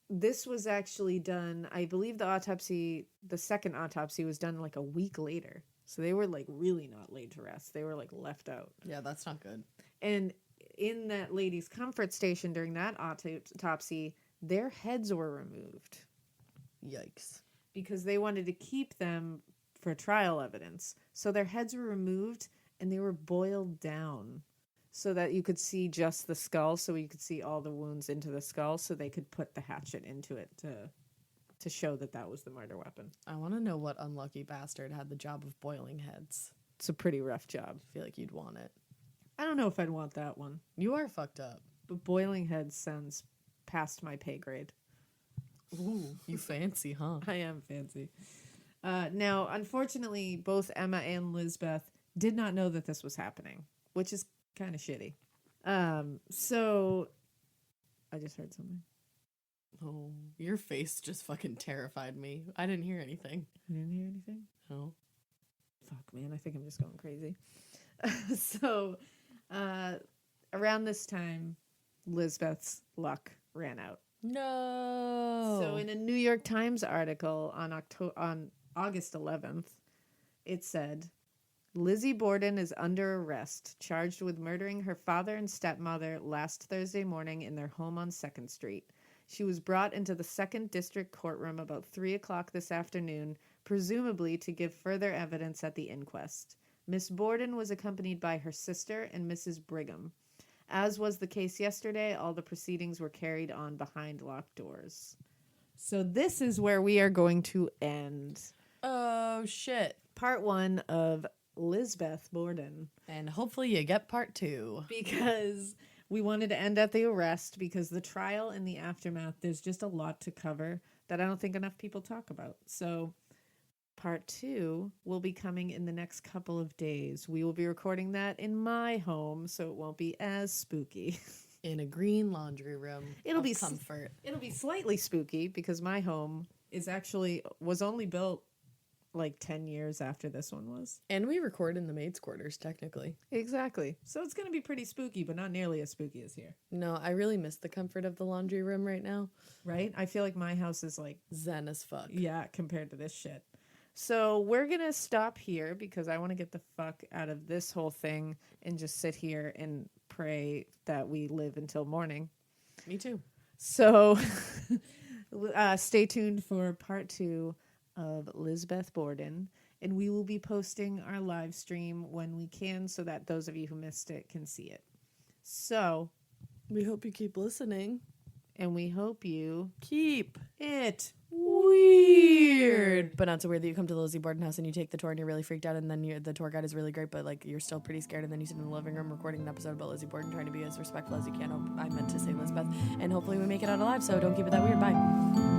This was actually done, I believe the second autopsy was done like a week later. So they were like really not laid to rest. They were like left out. Yeah, that's not good. And in that ladies' comfort station during that autopsy, their heads were removed. Yikes. Because they wanted to keep them for trial evidence. So their heads were removed and they were boiled down so that you could see just the skull, so you could see all the wounds into the skull, so they could put the hatchet into it to show that that was the murder weapon. I want to know what unlucky bastard had the job of boiling heads. It's a pretty rough job. I feel like you'd want it. I don't know if I'd want that one. You are fucked up. But boiling heads sounds past my pay grade. Ooh, you fancy, huh? I am fancy. Now, unfortunately, both Emma and Lizbeth did not know that this was happening, which is kind of shitty. So I just heard something. Oh, your face just fucking terrified me. I didn't hear anything. You didn't hear anything? No. Fuck, man. I think I'm just going crazy. So, around this time, Lizbeth's luck ran out. No. So, in a New York Times article on August 11th, it said, Lizzie Borden is under arrest, charged with murdering her father and stepmother last Thursday morning in their home on 2nd Street. She was brought into the 2nd District courtroom about 3 o'clock this afternoon, presumably to give further evidence at the inquest. Miss Borden was accompanied by her sister and Mrs. Brigham. As was the case yesterday, all the proceedings were carried on behind locked doors. So this is where we are going to end. Oh, shit. Part 1 of Lizbeth Borden. And hopefully you get part 2. Because we wanted to end at the arrest, because the trial and the aftermath, there's just a lot to cover that I don't think enough people talk about. So part 2 will be coming in the next couple of days. We will be recording that in my home, so it won't be as spooky. In a green laundry room. It'll be comfort. It'll be slightly spooky because my home was only built like 10 years after this one was. And we record in the maid's quarters, technically. Exactly. So it's going to be pretty spooky, but not nearly as spooky as here. No, I really miss the comfort of the laundry room right now. Right? I feel like my house is like Zen as fuck. Yeah, compared to this shit. So we're going to stop here because I want to get the fuck out of this whole thing and just sit here and pray that we live until morning. Me too. So stay tuned for part 2 of Lizbeth Borden, and we will be posting our live stream when we can so that those of you who missed it can see it. So we hope you keep listening. And we hope you keep it weird. But not so weird that you come to the Lizzie Borden house and you take the tour and you're really freaked out, and then the tour guide is really great, but like you're still pretty scared, and then you sit in the living room recording an episode about Lizzie Borden, trying to be as respectful as you can. I meant to say Lizbeth, and hopefully we make it out alive, so don't keep it that weird. Bye.